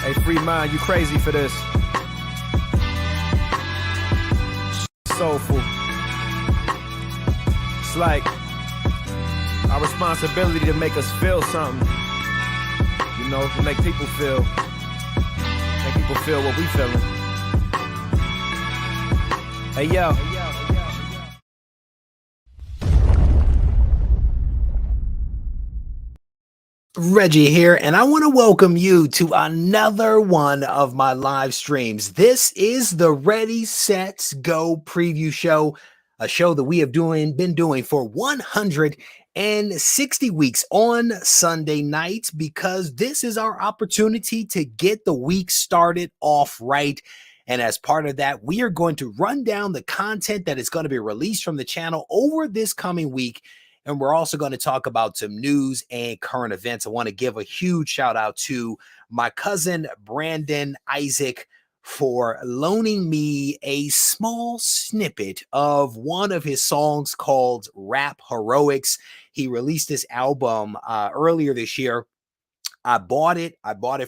Hey, free mind, you crazy for this. Soulful. It's like our responsibility to make us feel something. You know, to make people feel. Make people feel what we feeling. Hey, yo. Reggie here, and I want to welcome you to another one of my live streams. This is the Ready, Set, Go preview show, a show that we have been doing for 160 weeks on Sunday nights, because this is our opportunity to get the week started off right. And as part of that, we are going to run down the content that is going to be released from the channel over this coming week. And we're also going to talk about some news and current events. I want to give a huge shout out to my cousin, Brandon Isaac, for loaning me a small snippet of one of his songs called Rap Heroics. He released this album earlier this year. I bought it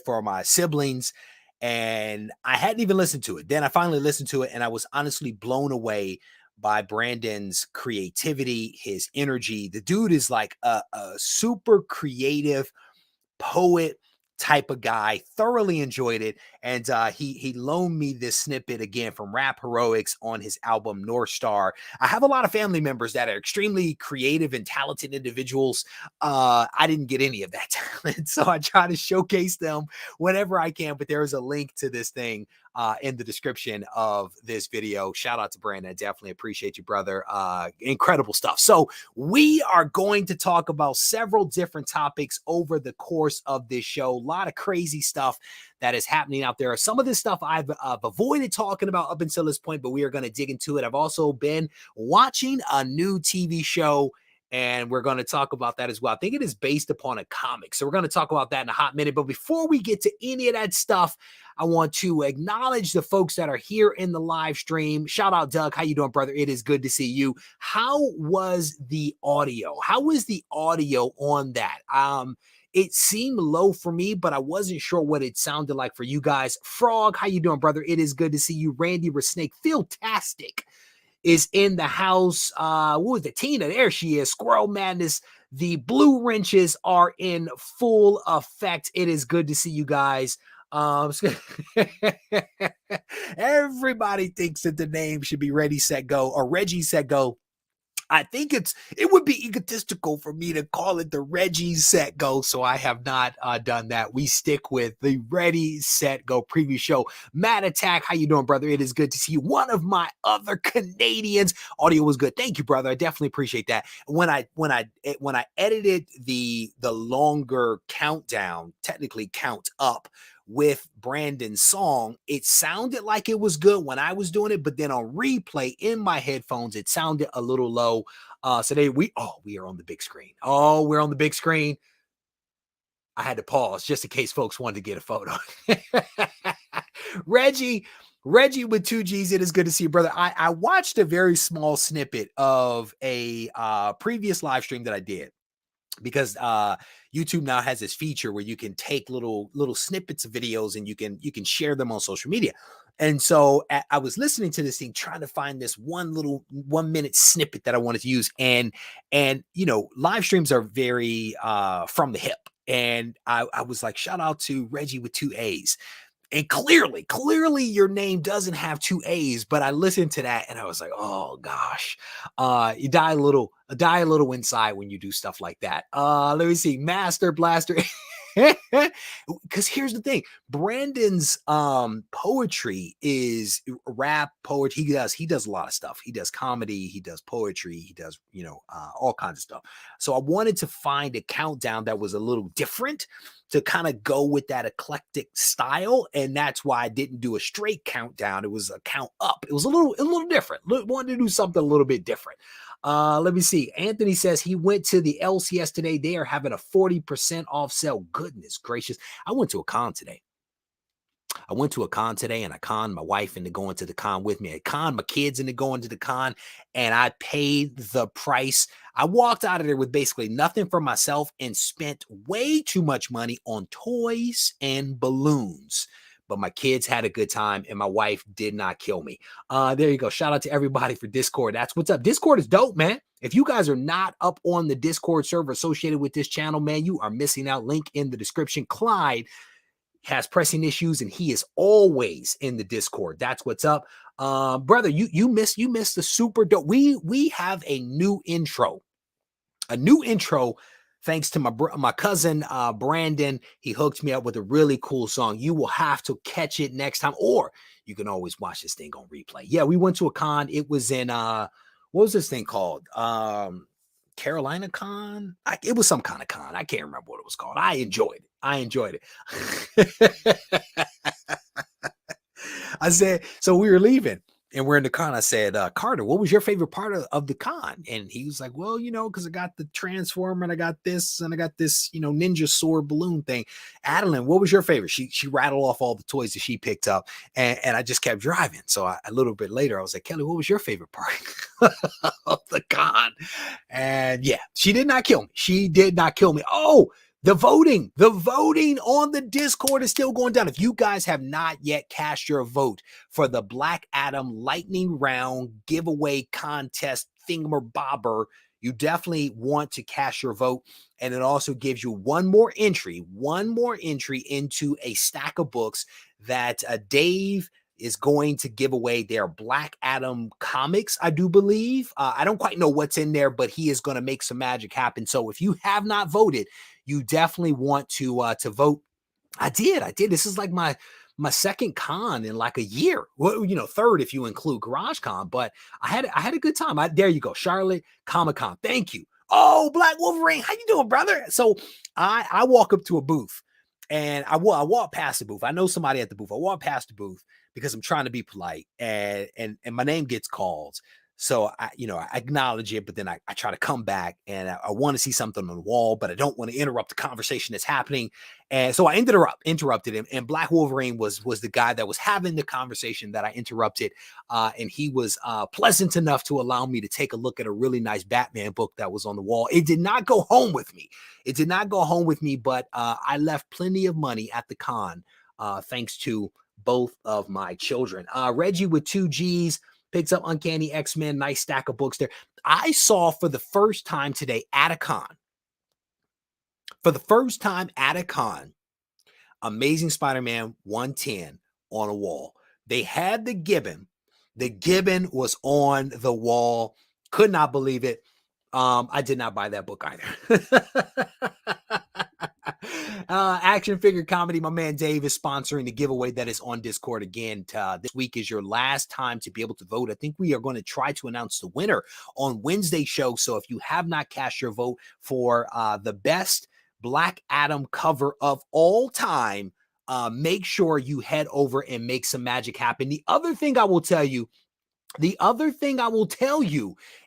for my siblings, and I hadn't even listened to it. Then I finally listened to it, and I was honestly blown away by Brandon's creativity, his energy. The dude is like a super creative poet type of guy. Thoroughly enjoyed it. And he loaned me this snippet again from Rap Heroics on his album North Star. I have a lot of family members that are extremely creative and talented individuals. I didn't get any of that talent, so I try to showcase them whenever I can. But there is a link to this thing in the description of this video. Shout out to Brandon. I definitely appreciate you, brother. Incredible stuff. So we are going to talk about several different topics over the course of this show. A lot of crazy stuff that is happening out there. Some of this stuff I've avoided talking about up until this point, but we are going to dig into it. I've also been watching a new TV show, and we're going to talk about that as well. I think it is based upon a comic, so we're going to talk about that in a hot minute. But before we get to any of that stuff, I want to acknowledge the folks that are here in the live stream. Shout out, Doug. How you doing, brother? It is good to see you. How was the audio? How was the audio on that? It seemed low for me, but I wasn't sure what it sounded like for you guys. Frog, how you doing, brother? It is good to see you. Randy Resnake, Philtastic is in the house. What was it? Tina, there she is. Squirrel Madness. The blue wrenches are in full effect. It is good to see you guys. Everybody thinks that the name should be Ready, Set, Go, or Regie, Set, Go. I think it would be egotistical for me to call it the Regie, Set, Go, so I have not done that. We stick with the Ready, Set, Go preview show. Matt Attack, how you doing, brother? It is good to see you. One of my other Canadians. Audio was good. Thank you, brother. I definitely appreciate that. When I edited the longer countdown, technically count up, with Brandon's song, it sounded like it was good when I was doing it, but then on replay in my headphones, it sounded a little low. So we are on the big screen. Oh, we're on the big screen. I had to pause just in case folks wanted to get a photo. Reggie with 2 G's. It is good to see you, brother. I watched a very small snippet of a previous live stream that I did, because YouTube now has this feature where you can take little snippets of videos and you can share them on social media. And so I was listening to this thing, trying to find this 1 minute snippet that I wanted to use. And you know, live streams are very from the hip. And I was like, shout out to Reggie with 2 A's. And clearly your name doesn't have 2 A's, but I listened to that and I was like, oh gosh, you die a little inside when you do stuff like that. Let me see, Master Blaster. Because here's the thing, Brandon's poetry is rap poet. He does a lot of stuff. He does comedy, he does poetry, he does, you know, all kinds of stuff. So I wanted to find a countdown that was a little different to kind of go with that eclectic style, and that's why I didn't do a straight countdown. It was a count up. It was a little different. Wanted to do something a little bit different. Let me see. Anthony says he went to the LCS today. They are having a 40% off sale. Goodness gracious. I went to a con today. I went to a con today and I conned my wife into going to the con with me. I conned my kids into going to the con and I paid the price. I walked out of there with basically nothing for myself and spent way too much money on toys and balloons. But my kids had a good time and my wife did not kill me. There you go. Shout out to everybody for Discord. That's what's up. Discord is dope, man. If you guys are not up on the Discord server associated with this channel, man, you are missing out. Link in the description. Clyde has pressing issues and he is always in the Discord. That's what's up. Brother, you missed the super dope. We have a new intro. Thanks to my cousin Brandon. He hooked me up with a really cool song. You will have to catch it next time, or you can always watch this thing on replay. Yeah, we went to a con. It was in what was this thing called? Carolina Con. It was some kind of con. I can't remember what it was called. I enjoyed it. I said, so we were leaving and we're in the con. I said, Carter, what was your favorite part of the con? And he was like, well, because I got the transformer and I got this ninja sword balloon thing. Adeline, what was your favorite? She rattled off all the toys that she picked up and I just kept driving. So a little bit later, I was like, Kelly, what was your favorite part of the con? And yeah, she did not kill me. Oh, the voting on the Discord is still going down. If you guys have not yet cast your vote for the Black Adam Lightning Round giveaway contest thingamabobber, you definitely want to cast your vote. And it also gives you one more entry into a stack of books that Dave is going to give away their Black Adam comics, I do believe. I don't quite know what's in there, but he is going to make some magic happen. So if you have not voted, you definitely want to vote. I did. This is like my second con in like a year. Well, third if you include Garage Con, but I had a good time. There you go. Charlotte Comic-Con. Thank you. Oh, Black Wolverine. How you doing, brother? So I walk up to a booth and I walk past the booth. I know somebody at the booth. I walk past the booth because I'm trying to be polite and my name gets called. So I acknowledge it, but then I try to come back and I want to see something on the wall, but I don't want to interrupt the conversation that's happening. And so I interrupted him. And Black Wolverine was the guy that was having the conversation that I interrupted. And he was pleasant enough to allow me to take a look at a really nice Batman book that was on the wall. It did not go home with me. But I left plenty of money at the con thanks to both of my children. Regie with 2 G's. Picks up Uncanny X-Men, nice stack of books there. I saw for the first time today at a con, Amazing Spider-Man 110 on a wall. They had the Gibbon. The Gibbon was on the wall. Could not believe it. I did not buy that book either. Action Figure Comedy, my man Dave is sponsoring the giveaway that is on Discord again. This week is your last time to be able to vote. I think we are going to try to announce the winner on Wednesday's show. So if you have not cast your vote for the best Black Adam cover of all time, make sure you head over and make some magic happen. The other thing I will tell you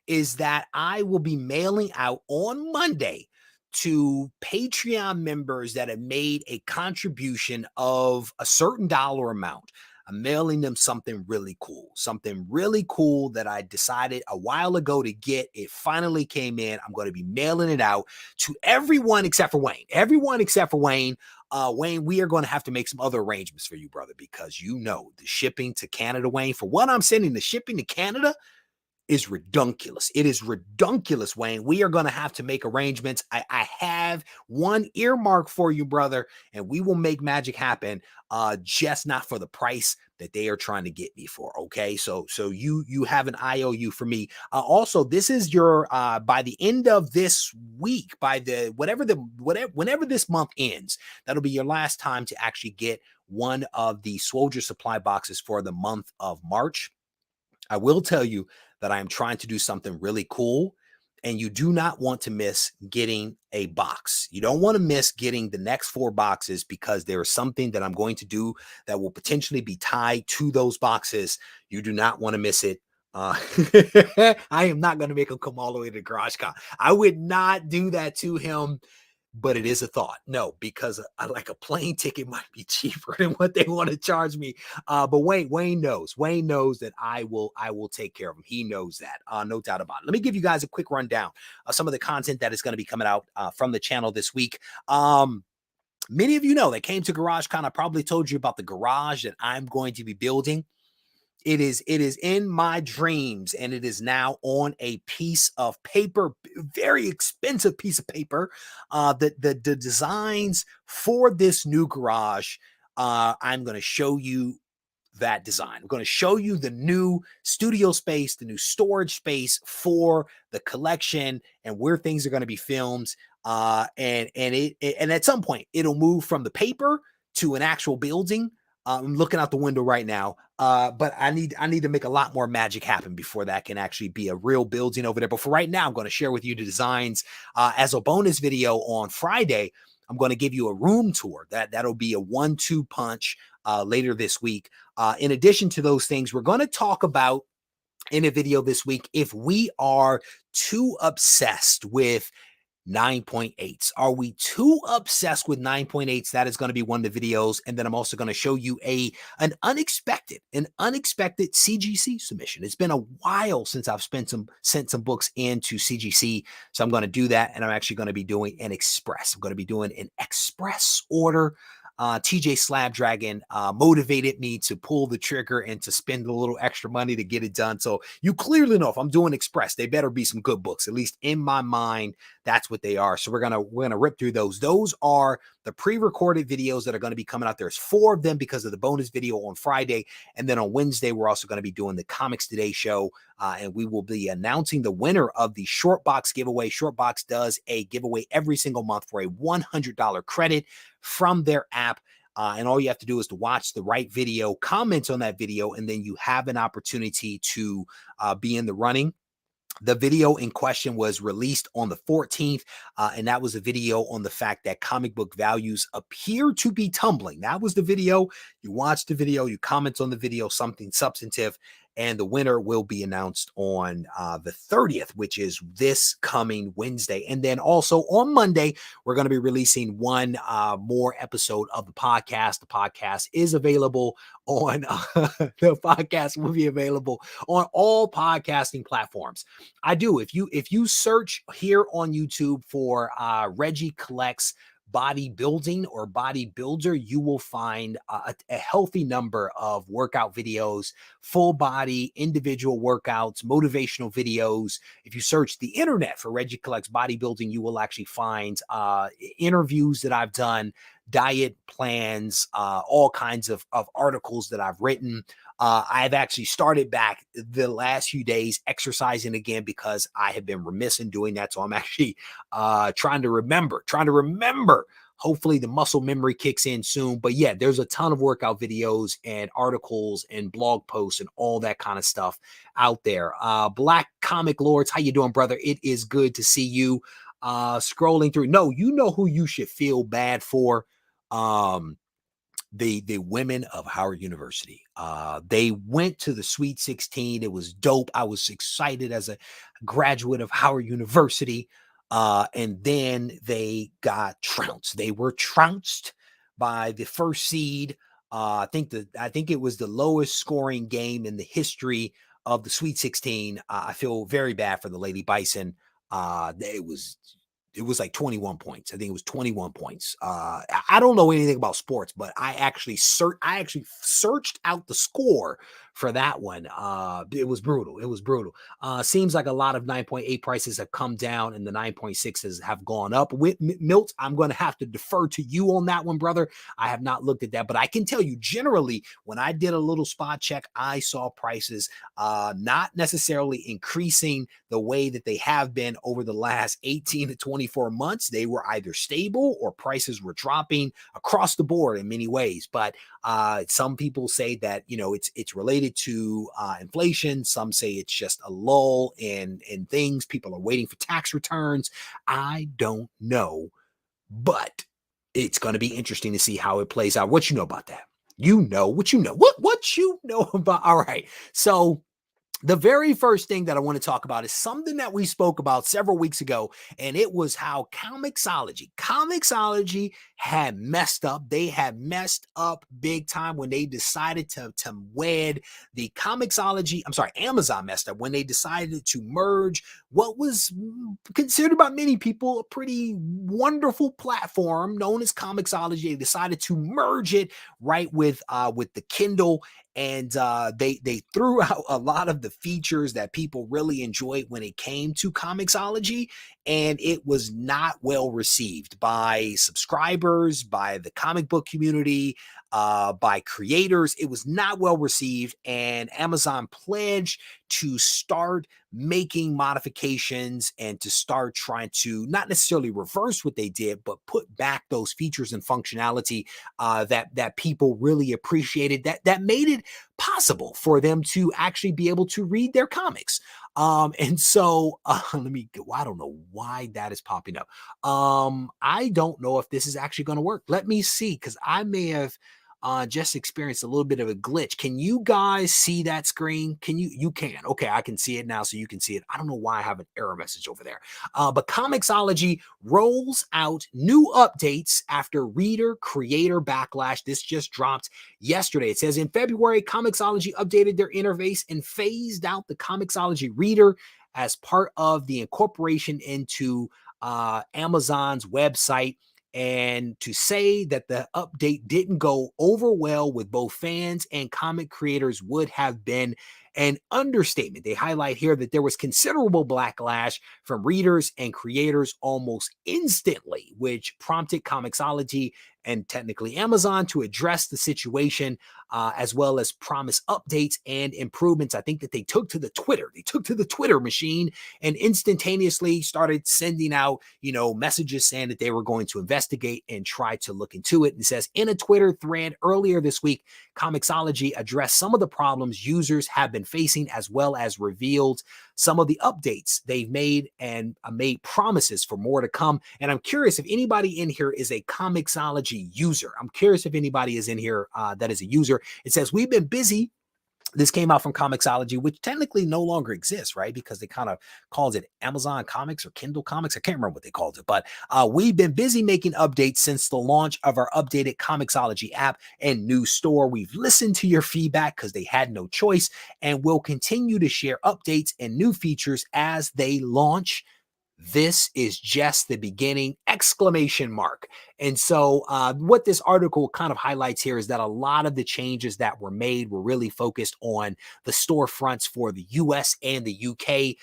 is that I will be mailing out on Monday to Patreon members that have made a contribution of a certain dollar amount. I'm mailing them something really cool that I decided a while ago to get. It finally came in. I'm going to be mailing it out to everyone except for Wayne. Wayne, we are going to have to make some other arrangements for you, brother, because the shipping to Canada, Wayne, for what I'm sending, the shipping to Canada is redunculous. It is redunculous, Wayne. We are going to have to make arrangements. I have one earmark for you, brother, and we will make magic happen, just not for the price that they are trying to get me for. Okay, so you have an IOU for me. Also, this is your by the end of this week, whenever this month ends, that'll be your last time to actually get one of the Soldier Supply boxes for the month of March. I will tell you that I am trying to do something really cool, and you do not want to miss getting a box. You don't want to miss getting the next 4 boxes because there is something that I'm going to do that will potentially be tied to those boxes. You do not want to miss it. I am not going to make him come all the way to GarageCon. I would not do that to him. but it is a thought. No, because like a plane ticket might be cheaper than what they want to charge me. But Wayne knows. Wayne knows that I will take care of him. He knows that. No doubt about it. Let me give you guys a quick rundown of some of the content that is going to be coming out from the channel this week. Many of you know that came to GarageCon. I probably told you about the garage that I'm going to be building. It is in my dreams, and it is now on a piece of paper, very expensive piece of paper. The designs for this new garage, I'm going to show you that design. I'm going to show you the new studio space, the new storage space for the collection, and where things are going to be filmed. And at some point, it'll move from the paper to an actual building. I'm looking out the window right now, but I need to make a lot more magic happen before that can actually be a real building over there. But for right now, I'm going to share with you the designs as a bonus video on Friday. I'm going to give you a room tour. That'll be a 1-2 punch later this week. In addition to those things, we're going to talk about in a video this week if we are too obsessed with 9.8s. Are we too obsessed with 9.8s? That is going to be one of the videos. And then I'm also going to show you an unexpected CGC submission. It's been a while since I've sent some books into CGC. So I'm going to do that. And I'm actually going to be doing an express. I'm going to be doing an express order. TJ Slabdragon motivated me to pull the trigger and to spend a little extra money to get it done. So you clearly know if I'm doing express, they better be some good books. At least in my mind, that's what they are. So we're gonna rip through those. Those are the pre-recorded videos that are going to be coming out. There's 4 of them because of the bonus video on Friday. And then on Wednesday, we're also going to be doing the Comics Today show. And we will be announcing the winner of the Short Box giveaway. Short Box does a giveaway every single month for a $100 credit from their app. And all you have to do is to watch the right video, comment on that video, and then you have an opportunity to be in the running. The video in question was released on the 14th, and that was a video on the fact that comic book values appear to be tumbling. That was the video. You watch the video, you comment on the video, something substantive, and the winner will be announced on the 30th, which is this coming Wednesday. And then also on Monday, we're going to be releasing one more episode of the podcast. The podcast is available on the podcast will be available on all podcasting platforms. If you search here on YouTube for Regie Collects Bodybuilding or Bodybuilder, you will find a healthy number of workout videos, full body, individual workouts, motivational videos. If you search the internet for Regie Collects Bodybuilding, you will actually find interviews that I've done, diet plans, all kinds of articles that I've written. I've actually started back the last few days exercising again because I have been remiss in doing that. So I'm actually trying to remember. Hopefully the muscle memory kicks in soon. But yeah, there's a ton of workout videos and articles and blog posts and all that kind of stuff out there. Black Comic Lords, how you doing, brother? It is good to see you. Scrolling through. No, you know who you should feel bad for. The women of Howard University. They went to the Sweet 16. It was dope. I was excited as a graduate of Howard University. And then they got trounced. They were trounced by the first seed. I think it was the lowest scoring game in the history of the Sweet 16. I feel very bad for the Lady Bison. It was like 21 points. I think it was 21 points. I don't know anything about sports, but I actually searched out the score for that one. It was brutal. Seems like a lot of 9.8 prices have come down and the 9.6s have gone up. With Milt, I'm going to have to defer to you on that one, brother. I have not looked at that, but I can tell you generally when I did a little spot check, I saw prices not necessarily increasing the way that they have been over the last 18 to 24 months. They were either stable or prices were dropping across the board in many ways. But some people say that, it's related to inflation. Some say it's just a lull in things. People are waiting for tax returns. I don't know, but it's going to be interesting to see how it plays out. What you know about that? What you know about? All right. So The very first thing that I want to talk about is something that we spoke about several weeks ago, and it was how ComiXology had messed up. They had messed up big time when they decided to wed the ComiXology. I'm sorry, Amazon messed up when they decided to merge what was considered by many people a pretty wonderful platform known as ComiXology. They decided to merge it right with the Kindle, and they threw out a lot of the features that people really enjoyed when it came to ComiXology, and it was not well received by subscribers, by the comic book community, by creators. It was not well received, and Amazon pledged to start making modifications and to start trying to not necessarily reverse what they did, but put back those features and functionality that people really appreciated, that made it possible for them to actually be able to read their comics. And so let me go. I don't know why that is popping up. I don't know if this is actually going to work. Let me see, because I may have just experienced a little bit of a glitch. Can you guys see that screen? You can. Okay, I can see it now, so you can see it. I don't know why I have an error message over there. But ComiXology rolls out new updates after reader creator backlash. This just dropped yesterday. It says in February, ComiXology updated their interface and phased out the ComiXology reader as part of the incorporation into Amazon's website. And to say that the update didn't go over well with both fans and comic creators would have been an understatement. They highlight here that there was considerable backlash from readers and creators almost instantly, which prompted ComiXology and technically Amazon to address the situation, as well as promise updates and improvements. I think that they took to the Twitter machine and instantaneously started sending out, messages saying that they were going to investigate and try to look into it. And it says in a Twitter thread earlier this week, ComiXology addressed some of the problems users have been facing, as well as revealed some of the updates they've made and made promises for more to come. And I'm curious if anybody in here is a ComiXology user. I'm curious if anybody is in here that is a user. It says, we've been busy. This came out from ComiXology, which technically no longer exists, right? Because they kind of called it Amazon Comics or Kindle Comics. I can't remember what they called it, but we've been busy making updates since the launch of our updated ComiXology app and new store. We've listened to your feedback because they had no choice, and we'll continue to share updates and new features as they launch. This is just the beginning, exclamation mark. And so what this article kind of highlights here is that a lot of the changes that were made were really focused on the storefronts for the US and the UK,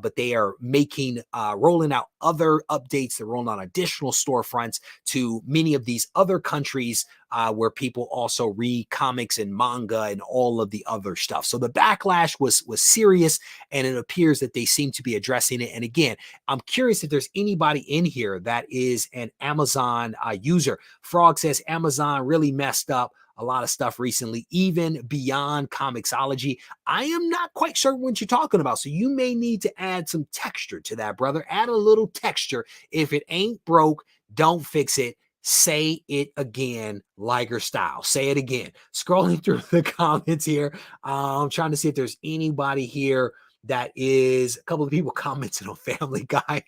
but they are rolling out other updates. They're rolling out additional storefronts to many of these other countries where people also read comics and manga and all of the other stuff. So the backlash was serious, and it appears that they seem to be addressing it. And again, I'm curious if there's anybody in here that is an Amazon user. Frog says Amazon really messed up a lot of stuff recently, even beyond ComiXology. I am not quite sure what you're talking about, so you may need to add some texture to that, brother. Add a little texture. If it ain't broke, don't fix it. Say it again, Liger style. Say it again. Scrolling through the comments here, I'm trying to see if there's anybody here that is. A couple of people commented on Family Guy.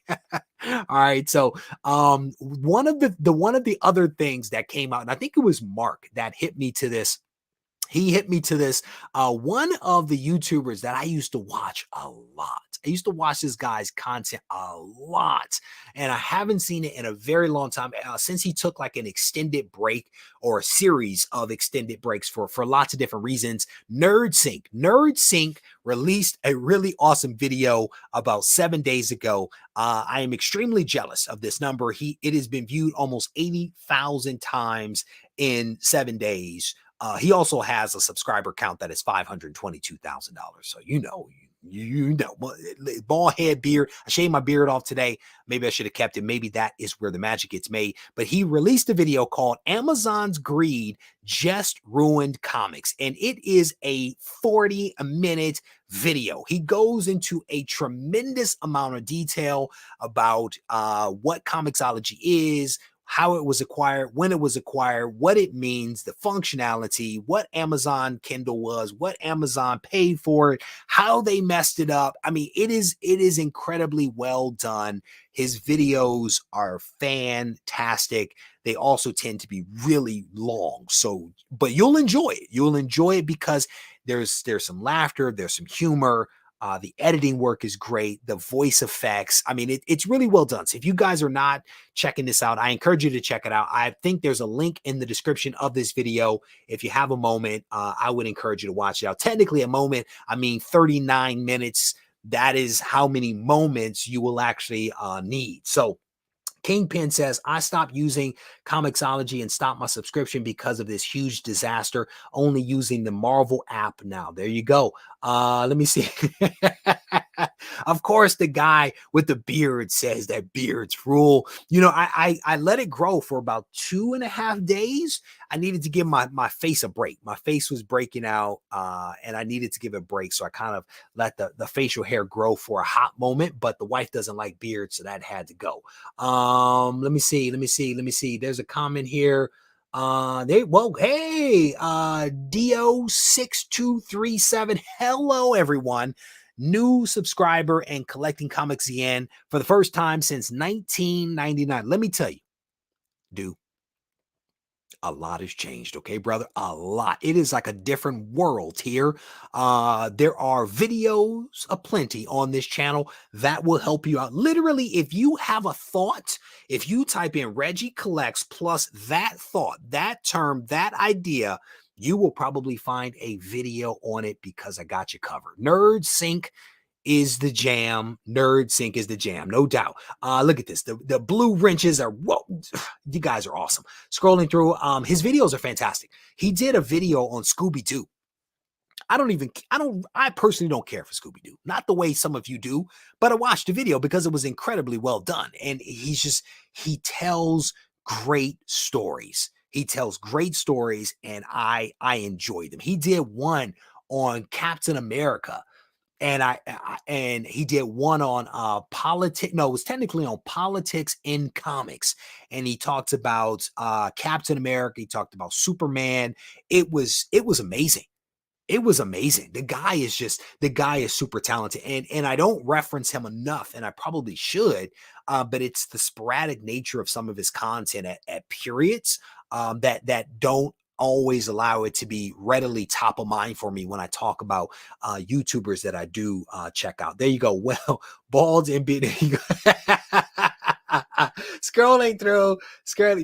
All right, so one of the other things that came out, and I think it was Mark that hit me to this. He hit me to this. One of the YouTubers that I used to watch a lot. I used to watch this guy's content a lot, and I haven't seen it in a very long time since he took like an extended break or a series of extended breaks for lots of different reasons. NerdSync released a really awesome video about 7 days ago. I am extremely jealous of this number. It has been viewed almost 80,000 times in 7 days. He also has a subscriber count that is $522,000. So you know, bald head, beard. I shaved my beard off today. Maybe I should have kept it. Maybe that is where the magic gets made. But he released a video called Amazon's Greed Just Ruined Comics. And it is a 40-minute video. He goes into a tremendous amount of detail about what ComiXology is, how it was acquired, when it was acquired, what it means, the functionality, what Amazon Kindle was, what Amazon paid for it, how they messed it up. I mean, it is incredibly well done. His videos are fantastic. They also tend to be really long. So, but you'll enjoy it. You'll enjoy it because there's some laughter, there's some humor. The editing work is great. The voice effects. I mean, it's really well done. So if you guys are not checking this out, I encourage you to check it out. I think there's a link in the description of this video. If you have a moment, I would encourage you to watch it out. Technically a moment, I mean 39 minutes. That is how many moments you will actually need. So Kingpin says, I stopped using ComiXology and stopped my subscription because of this huge disaster, only using the Marvel app now. There you go. Let me see. Of course, the guy with the beard says that beards rule. You know, I let it grow for about 2.5 days. I needed to give my face a break. My face was breaking out and I needed to give it a break. So I kind of let the facial hair grow for a hot moment, but the wife doesn't like beards, so that had to go. Let me see. There's a comment here. Hey, Do6237. Hello, everyone. New subscriber and collecting comics yen for the first time since 1999. Let me tell you, dude, a lot has changed, okay, brother? A lot. It is like a different world here. There are videos aplenty on this channel that will help you out. Literally, if you have a thought, if you type in Regie Collects plus that thought, that term, that idea, you will probably find a video on it because I got you covered. Nerd Sync is the jam. Nerd Sync is the jam, no doubt. Look at this. The blue wrenches are, whoa, you guys are awesome. Scrolling through, his videos are fantastic. He did a video on Scooby-Doo. I personally don't care for Scooby-Doo. Not the way some of you do, but I watched the video because it was incredibly well done. And he tells great stories. He tells great stories and I enjoy them. He did one on Captain America. And he did one on politics. No, it was technically on politics in comics. And he talked about Captain America. He talked about Superman. It was amazing. It was amazing. The guy is super talented. And I don't reference him enough, and I probably should, but it's the sporadic nature of some of his content at periods that don't always allow it to be readily top of mind for me when I talk about YouTubers that I do check out. There you go. Well, bald and beard. Scrolling through,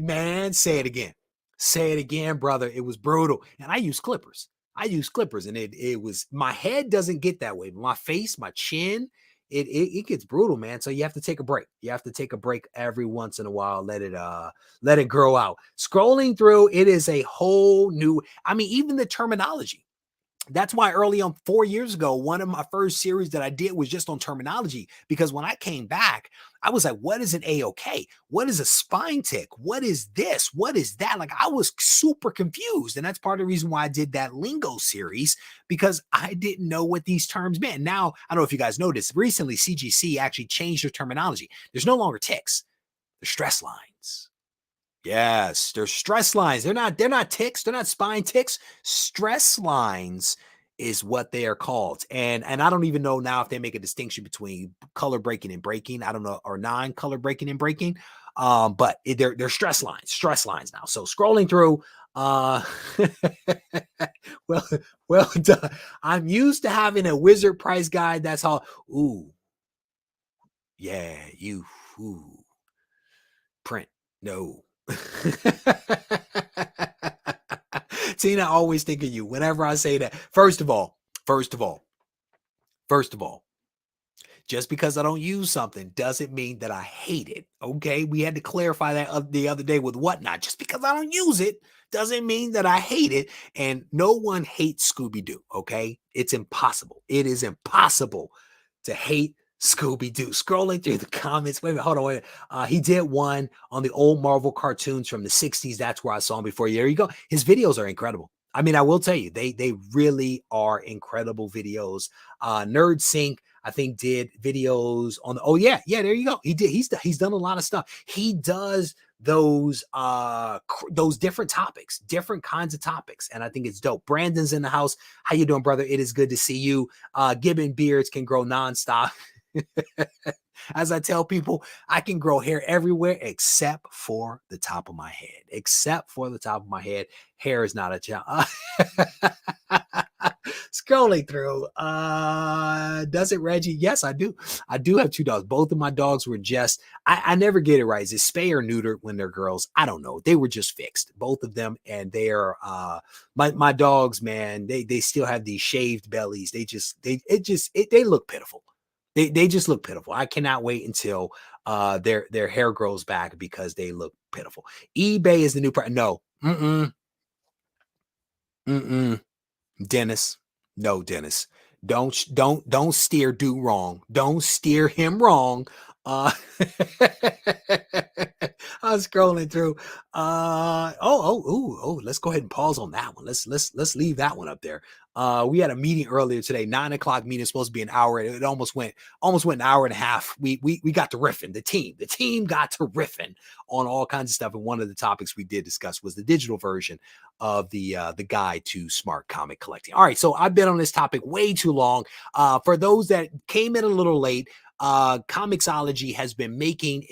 man, say it again. Say it again, brother. It was brutal. And I use clippers. And it was, my head doesn't get that way. But my face, my chin, it gets brutal, man. So you have to take a break. You have to take a break every once in a while. Let it grow out. Scrolling through, it is a whole new, I mean, even the terminology. That's why early on 4 years ago, one of my first series that I did was just on terminology, because when I came back, I was like, what is an AOK? What is a spine tick? What is this? What is that? Like, I was super confused. And that's part of the reason why I did that lingo series, because I didn't know what these terms meant. Now, I don't know if you guys noticed, recently CGC actually changed their terminology. There's no longer ticks. There's stress lines. Yes, they're stress lines. They're not ticks. They're not spine ticks. Stress lines is what they are called. And I don't even know now if they make a distinction between color breaking and breaking. I don't know, or non-color breaking and breaking. But they're stress lines now. So scrolling through, well done. I'm used to having a wizard price guide. That's all. Ooh. Yeah, print. No. Tina, always think of you whenever I say that. First of all, just because I don't use something doesn't mean that I hate it. Okay, we had to clarify that the other day with Whatnot. Just because I don't use it doesn't mean that I hate it. And no one hates Scooby-Doo. Okay, it's impossible. It is impossible to hate Scooby-Doo. Scrolling through the comments. Wait a minute, hold on. Wait a minute. He did one on the old Marvel cartoons from the 60s. That's where I saw him before. There you go. His videos are incredible. I mean, I will tell you, they really are incredible videos. Nerd Sync, I think, did videos on the, oh yeah, there you go. He's done a lot of stuff. He does those different topics, different kinds of topics. And I think it's dope. Brandon's in the house. How you doing, brother? It is good to see you. Gibbon beards can grow nonstop. As I tell people, I can grow hair everywhere except for the top of my head. Except for the top of my head. Hair is not a challenge. Scrolling through. Does it, Reggie? Yes, I do. I do have 2 dogs. Both of my dogs were just, I never get it right. Is it spay or neuter when they're girls? I don't know. They were just fixed, both of them. And they're my dogs, man, they still have these shaved bellies. They look pitiful. They just look pitiful. I cannot wait until their hair grows back because they look pitiful. eBay is the new price. No. Dennis. No, Dennis. Don't steer dude wrong. Don't steer him wrong. I was scrolling through. Let's go ahead and pause on that one. Let's leave that one up there. We had a meeting earlier today, 9 o'clock meeting, supposed to be an hour. It almost went an hour and a half. We got to riffing. The team got to riffing on all kinds of stuff. And one of the topics we did discuss was the digital version of the guide to smart comic collecting. All right, so I've been on this topic way too long. For those that came in a little late, ComiXology has been making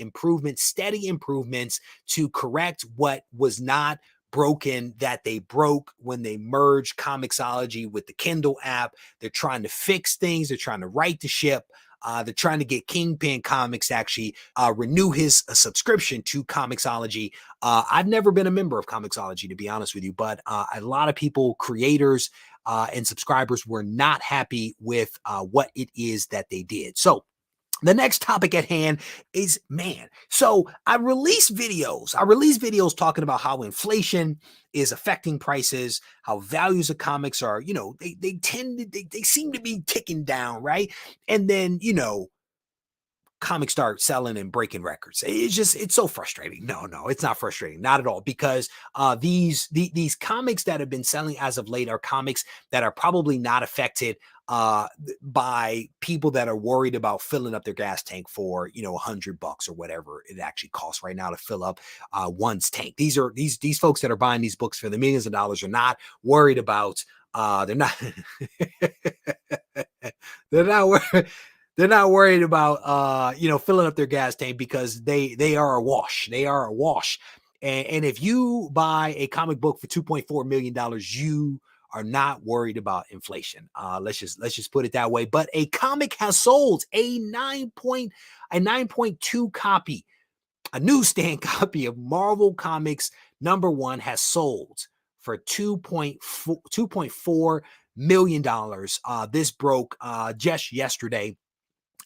steady improvements to correct what was not broken, that they broke when they merged ComiXology with the Kindle app. They're trying to fix things. They're trying to right the ship. They're trying to get Kingpin Comics to actually renew his subscription to ComiXology. I've never been a member of ComiXology, to be honest with you, but a lot of people, creators and subscribers, were not happy with what it is that they did. So the next topic at hand is, man, so I release videos talking about how inflation is affecting prices, how values of comics are, they seem to be ticking down, right? And then, comics start selling and breaking records. It's so frustrating. No, it's not frustrating. Not at all. Because these comics that have been selling as of late are comics that are probably not affected by people that are worried about filling up their gas tank for, $100 or whatever it actually costs right now to fill up one's tank. These folks that are buying these books for the millions of dollars are not worried about, they're not they're not worried about, filling up their gas tank, because they are awash. They are awash. And if you buy a comic book for $2.4 million, you are not worried about inflation. Let's just put it that way. But a comic has sold a 9.2 copy, a newsstand copy of Marvel Comics #1 has sold for $2.4 million. This broke just yesterday.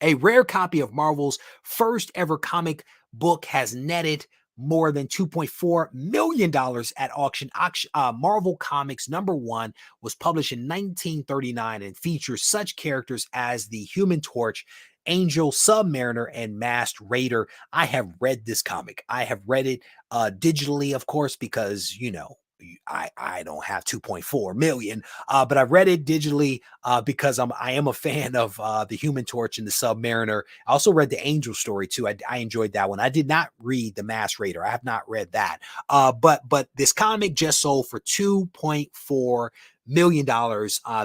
A rare copy of Marvel's first ever comic book has netted more than $2.4 million at auction. Marvel Comics #1 was published in 1939 and features such characters as the Human Torch, Angel, Submariner, and Masked Raider. I have read this comic. I have read it digitally, of course, because, I don't have 2.4 million, but I read it digitally because I am a fan of the Human Torch and the Submariner. I also read the Angel story too. I enjoyed that one. I did not read the Masked Raider. I have not read that. But this comic just sold for $2.4 million.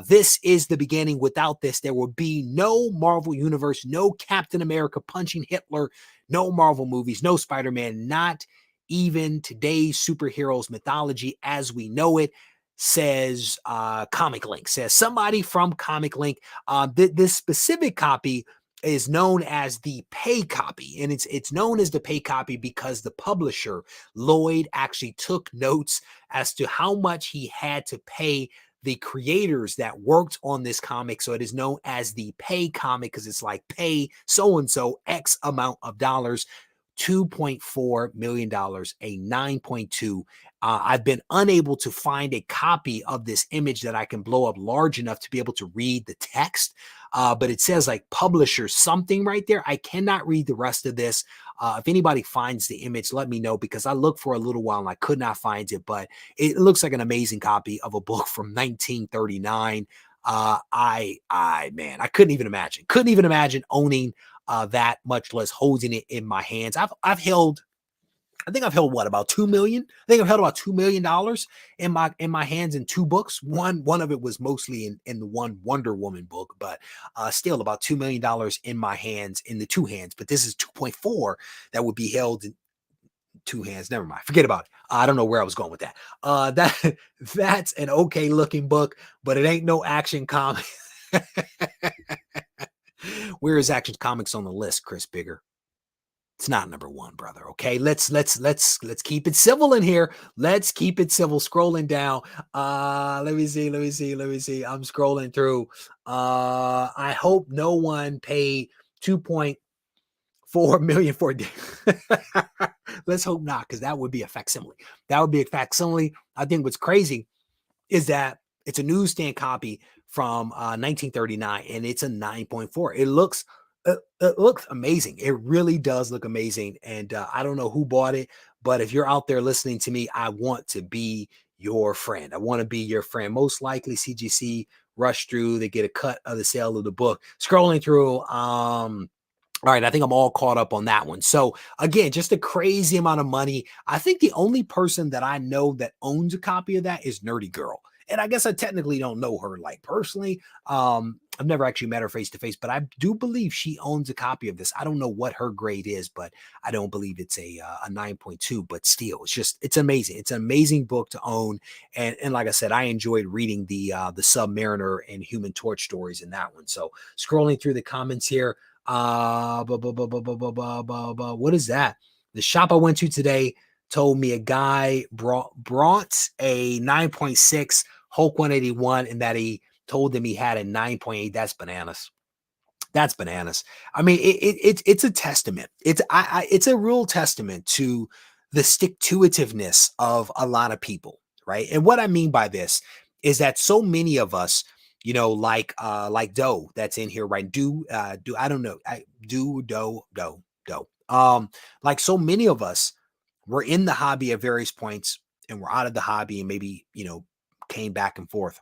This is the beginning. Without this, there will be no Marvel Universe, no Captain America punching Hitler, no Marvel movies, no Spider-Man, not even today's superheroes mythology as we know it, says Comic Link, says somebody from Comic Link. This specific copy is known as the pay copy, and it's known as the pay copy because the publisher, Lloyd, actually took notes as to how much he had to pay the creators that worked on this comic. So it is known as the pay comic because it's like pay so-and-so X amount of dollars. $2.4 million, a 9.2. I've been unable to find a copy of this image that I can blow up large enough to be able to read the text. But it says like publisher something right there. I cannot read the rest of this. If anybody finds the image, let me know, because I looked for a little while and I could not find it, but it looks like an amazing copy of a book from 1939. Man, I couldn't even imagine owning that, much less holding it in my hands. I've held I think I've held what, about 2 million. I think I've held about $2 million in my hands in 2 books. One of it was mostly in the one Wonder Woman book, but still about $2 million in my hands, in the 2 hands. But this is 2.4 that would be held in 2 hands. Never mind. Forget about it. I don't know where I was going with that. That's an okay looking book, but it ain't no Action Comics. Where is Action Comics on the list, Chris Bigger? It's not number 1, brother. Okay, let's keep it civil in here. Let's keep it civil. Scrolling down. Let me see. I'm scrolling through. I hope no one paid 2.4 million for it. Let's hope not, because that would be a facsimile. That would be a facsimile. I think what's crazy is that it's a newsstand copy from 1939, and it's a 9.4. It looks amazing. It really does look amazing. And I don't know who bought it, but if you're out there listening to me, I want to be your friend. I want to be your friend. Most likely CGC rush through, they get a cut of the sale of the book. Scrolling through, all right, I think I'm all caught up on that one. So again, just a crazy amount of money. I think the only person that I know that owns a copy of that is Nerdy Girl. And I guess I technically don't know her like personally. I've never actually met her face to face, but I do believe she owns a copy of this. I don't know what her grade is, but I don't believe it's a 9.2, but still, it's amazing. It's an amazing book to own. And like I said, I enjoyed reading the Submariner and Human Torch stories in that one. So scrolling through the comments here, what is that? The shop I went to today told me a guy brought a 9.6 Hulk 181 and that he told them he had a 9.8. That's bananas. That's bananas. I mean, it's a testament. It's a real testament to the stick-to-itiveness of a lot of people, right? And what I mean by this is that so many of us, you know, like Doe that's in here, right? I don't know. Doe. Like so many of us, we're in the hobby at various points and we're out of the hobby and maybe, you know, came back and forth.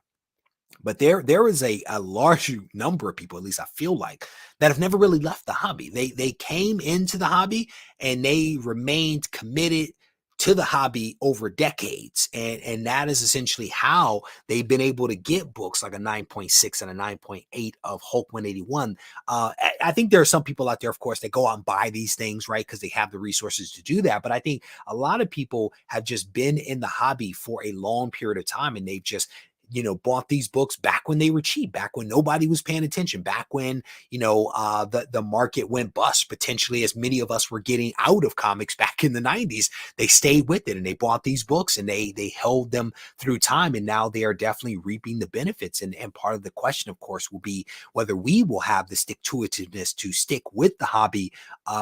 But there is a large number of people, at least I feel like, that have never really left the hobby. They came into the hobby and they remained committed to the hobby over decades. And that is essentially how they've been able to get books like a 9.6 and a 9.8 of Hulk 181. I think there are some people out there, of course, that go out and buy these things, right? Because they have the resources to do that. But I think a lot of people have just been in the hobby for a long period of time and they've just, you know, bought these books back when they were cheap, back when nobody was paying attention, back when, you know, the market went bust, potentially, as many of us were getting out of comics back in the 90s. They stayed with it and they bought these books and they held them through time. And now they are definitely reaping the benefits. And part of the question, of course, will be whether we will have the stick-to-itiveness to stick with the hobby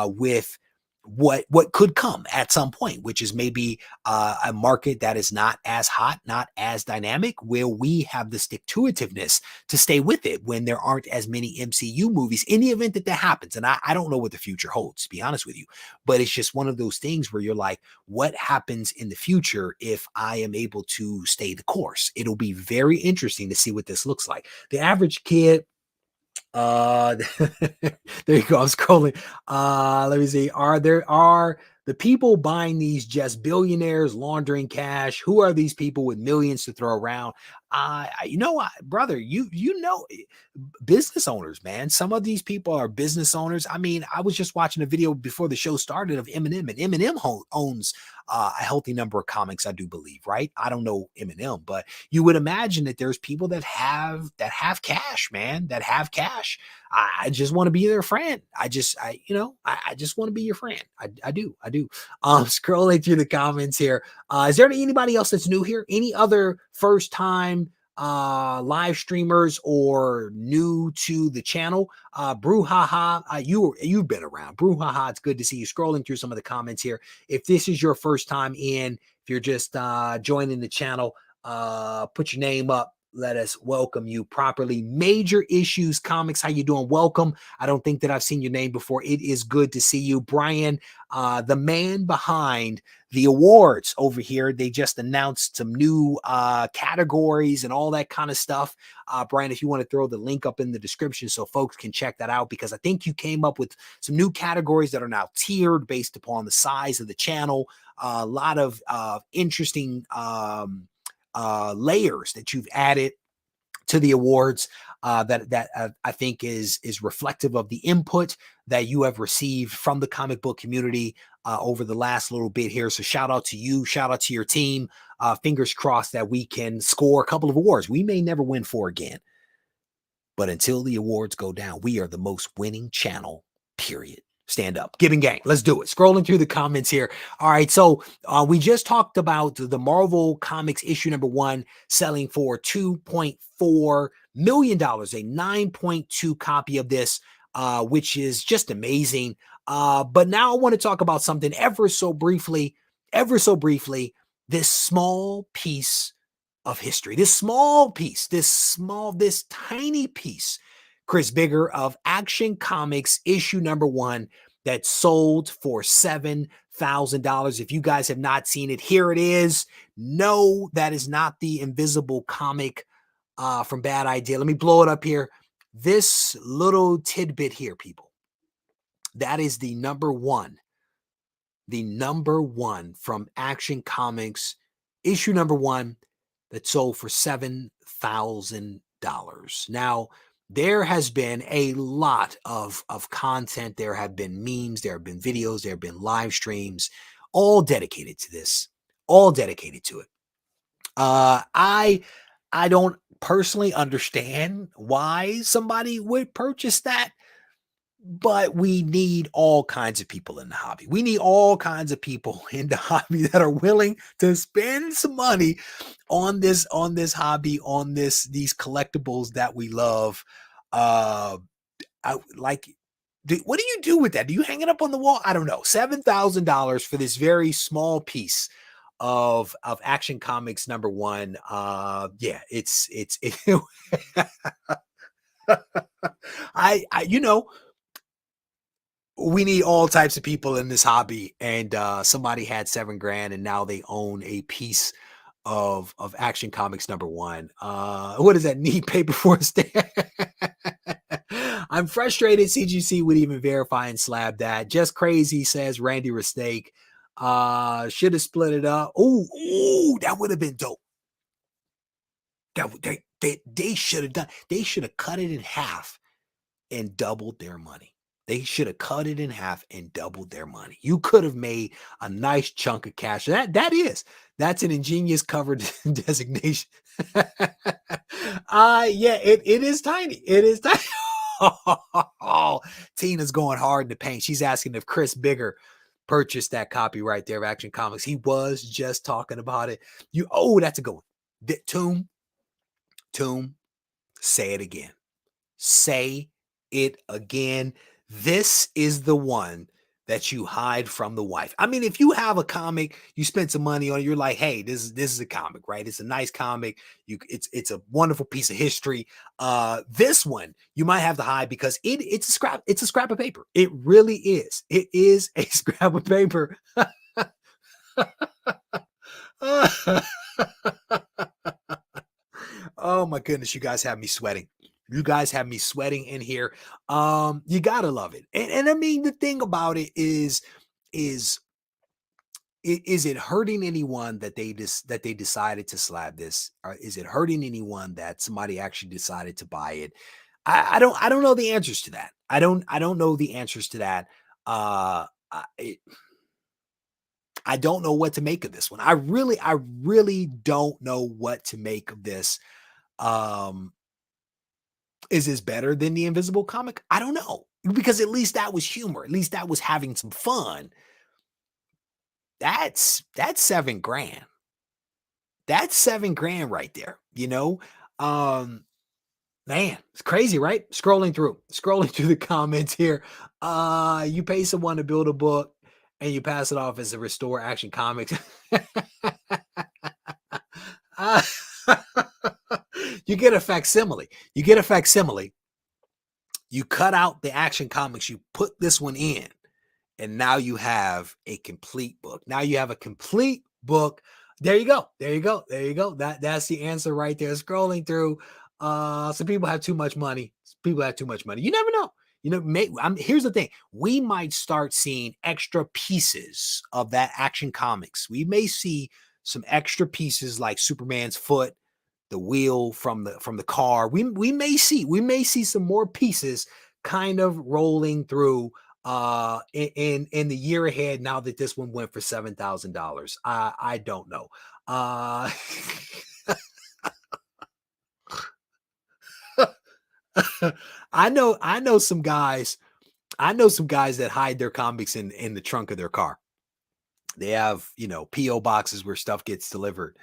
with what could come at some point, which is maybe a market that is not as hot, not as dynamic, where we have the stick-to-itiveness to stay with it when there aren't as many MCU movies in the event that happens. And I don't know what the future holds, to be honest with you, but it's just one of those things where you're like, what happens in the future if I am able to stay the course? It'll be very interesting to see what this looks like. The average kid, there you go. I'm scrolling. Let me see. Are the people buying these just billionaires laundering cash? Who are these people with millions to throw around? You know, brother, you know, business owners, man. Some of these people are business owners. I mean, I was just watching a video before the show started of Eminem, and Eminem owns a healthy number of comics, I do believe, right? I don't know Eminem, but you would imagine that there's people that have cash, man, that have cash. I just want to be their friend. I just want to be your friend. I do. Scrolling through the comments here. Is there anybody else that's new here? Any other first time live streamers or new to the channel? Brouhaha, you've been around. Brouhaha, it's good to see you. Scrolling through some of the comments here. If this is your first time in, if you're just joining the channel, put your name up. welcome you properly. Major Issues Comics, how you doing? Welcome. I don't think that I've seen your name before. It is good to see you. Brian, the man behind the awards over here. They just announced some new categories and all that kind of stuff. Brian, if you want to throw the link up in the description so folks can check that out, because I think you came up with some new categories that are now tiered based upon the size of the channel. A lot of interesting layers that you've added to the awards that I think is reflective of the input that you have received from the comic book community over the last little bit here. So shout out to you, shout out to your team. Fingers crossed that we can score a couple of awards. We may never win 4 again, but until the awards go down, we are the most winning channel, period. Stand up, giving gang. Let's do it. Scrolling through the comments here. All right. So we just talked about the Marvel Comics issue number 1 selling for $2.4 million, a 9.2 copy of this, which is just amazing. But now I want to talk about something ever so briefly, this small piece of history, this tiny piece, Chris Bigger, of Action Comics issue number 1 that sold for $7,000. If you guys have not seen it, here it is. No, that is not the Invisible comic from Bad Idea. Let me blow it up here. This little tidbit here, people, that is the number 1 from Action Comics issue number 1 that sold for $7,000. Now, there has been a lot of content. There have been memes, there have been videos, there have been live streams, all dedicated to this, all dedicated to it. I don't personally understand why somebody would purchase that, but we need all kinds of people in the hobby. We need all kinds of people in the hobby that are willing to spend some money on this hobby, on these collectibles that we love. What do you do with that? Do you hang it up on the wall? I don't know. $7,000 for this very small piece of Action Comics number 1. Yeah, it's we need all types of people in this hobby, and somebody had $7,000 and now they own a piece of Action Comics number 1. What does that need? Paper for a stamp. I'm frustrated CGC would even verify and slab that. Just crazy, says Randy Restake. Should have split it up. Ooh, that would have been dope. They should have done. They should have cut it in half and doubled their money. They should have cut it in half and doubled their money. You could have made a nice chunk of cash. That's an ingenious cover designation. Yeah, it is tiny. It is tiny. Oh, Tina's going hard in the paint. She's asking if Chris Bigger purchased that copy right there of Action Comics. He was just talking about it. That's a good one. Tomb, say it again. Say it again. This is the one that you hide from the wife. I mean, if you have a comic, you spend some money on it, you're like, hey, this is a comic, right? It's a nice comic. It's a wonderful piece of history. This one you might have to hide because it's a scrap of paper. It really is. It is a scrap of paper. Oh my goodness, you guys have me sweating. You guys have me sweating in here. You gotta love it. And I mean, the thing about it is it hurting anyone that they decided to slab this? Or is it hurting anyone that somebody actually decided to buy it? I don't know the answers to that. I don't know the answers to that. I don't know what to make of this one. I really don't know what to make of this. Is this better than the Invisible comic? I don't know, because at least that was humor. At least that was having some fun. That's $7,000. That's $7,000 right there. Man, it's crazy, right? Scrolling through the comments here. You pay someone to build a book and you pass it off as a restore Action Comics. You get a facsimile. You get a facsimile. You cut out the Action Comics. You put this one in, and now you have a complete book. Now you have a complete book. There you go. There you go. There you go. That's the answer right there. Scrolling through. Some people have too much money. People have too much money. You never know. You know, here's the thing. We might start seeing extra pieces of that Action Comics. We may see some extra pieces like Superman's foot, the wheel from the car. We may see some more pieces kind of rolling through in the year ahead, now that this one went for $7,000. I don't know. I know some guys that hide their comics in the trunk of their car. They have, you know, PO boxes where stuff gets delivered.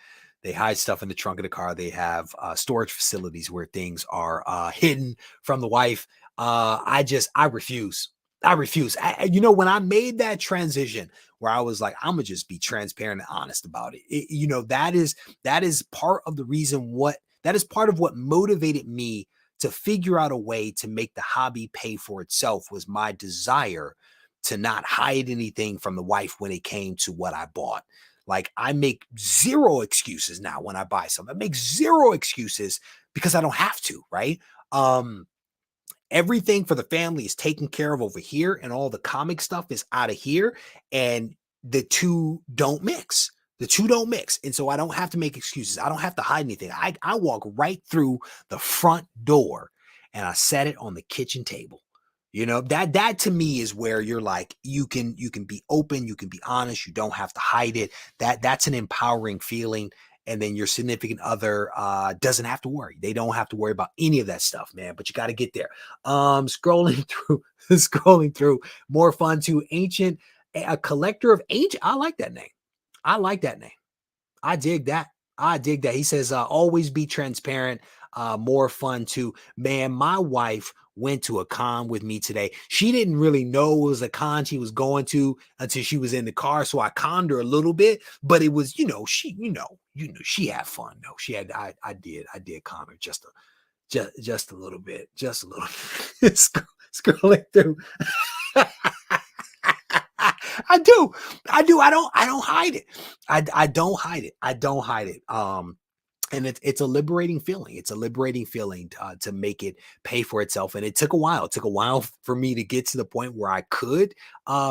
They hide stuff in the trunk of the car. They have storage facilities where things are hidden from the wife. I refuse. You know, when I made that transition where I was like, I'm gonna just be transparent and honest about it. You know, that is part of the reason that is part of what motivated me to figure out a way to make the hobby pay for itself, was my desire to not hide anything from the wife when it came to what I bought. Like, I make zero excuses now when I buy something. I make zero excuses because I don't have to, right? Everything for the family is taken care of over here, and all the comic stuff is out of here, and the two don't mix. The two don't mix. And so I don't have to make excuses. I don't have to hide anything. I walk right through the front door and I set it on the kitchen table. You know, that to me is where you're like, you can be open, you can be honest, you don't have to hide it. That's an empowering feeling. And then your significant other doesn't have to worry. They don't have to worry about any of that stuff, man. But you got to get there. Scrolling through, more fun too. Ancient, a collector of ancient. I like that name. I dig that. He says, always be transparent. More fun too. Man, my wife went to a con with me today. She didn't really know it was a con she was going to until she was in the car. So I conned her a little bit, but it was, she had fun though. I did con her just a little bit, scrolling through. I do. I don't hide it. I don't hide it. And it's a liberating feeling. It's a liberating feeling to make it pay for itself. And it took a while. It took a while for me to get to the point where I could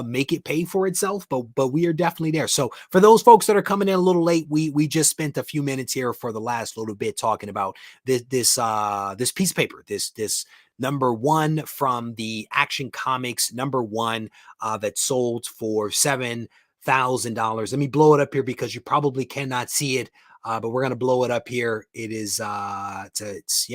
make it pay for itself. But we are definitely there. So for those folks that are coming in a little late, we just spent a few minutes here for the last little bit talking about this piece of paper, this number one from the Action Comics, number one that sold for $7,000. Let me blow it up here because you probably cannot see it. But we're going to blow it up here. It is, it's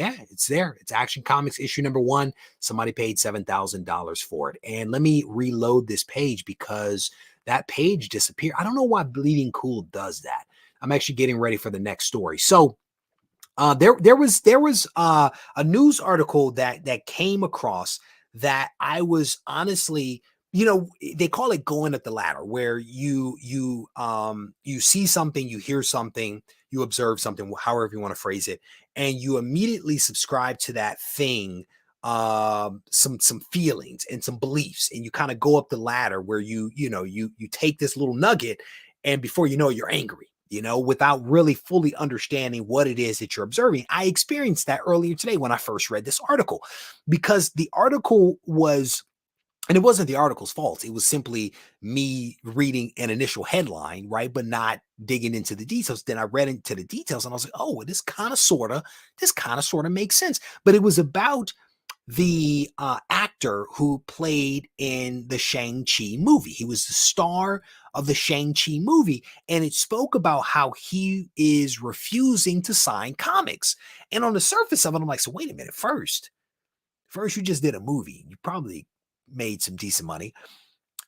there. It's Action Comics issue number one. Somebody paid $7,000 for it. And let me reload this page because that page disappeared. I don't know why Bleeding Cool does that. I'm actually getting ready for the next story. So there was a news article that came across that I was honestly, they call it going up the ladder, where you see something, you hear something, you observe something, however you want to phrase it, and you immediately subscribe to that thing, some feelings and some beliefs, and you kind of go up the ladder where you take this little nugget, and before you know it, you're angry, without really fully understanding what it is that you're observing. I experienced that earlier today when I first read this article, because the article was, and it wasn't the article's fault. It was simply me reading an initial headline, right? But not digging into the details. Then I read into the details and I was like, oh, this kind of sort of makes sense. But it was about the actor who played in the Shang-Chi movie. He was the star of the Shang-Chi movie. And it spoke about how he is refusing to sign comics. And on the surface of it, I'm like, so wait a minute. First, you just did a movie. You probably made some decent money,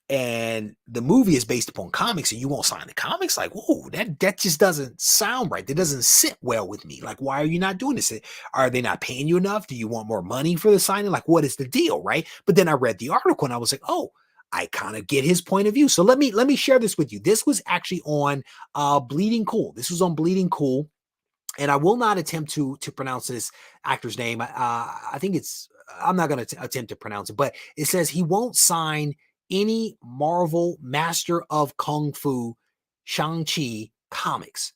and the movie is based upon comics, and you won't sign the comics. Like, whoa, that just doesn't sound right. That doesn't sit well with me. Like, why are you not doing this? Are they not paying you enough? Do you want more money for the signing? Like, what is the deal, right? But then I read the article and I was like, oh, I kind of get his point of view. So let me share this with you. This was actually on Bleeding Cool. This was on Bleeding Cool. and I will not attempt to pronounce this actor's name. I think I'm not going to attempt to pronounce it, but it says he won't sign any Marvel Master of Kung Fu Shang-Chi comics.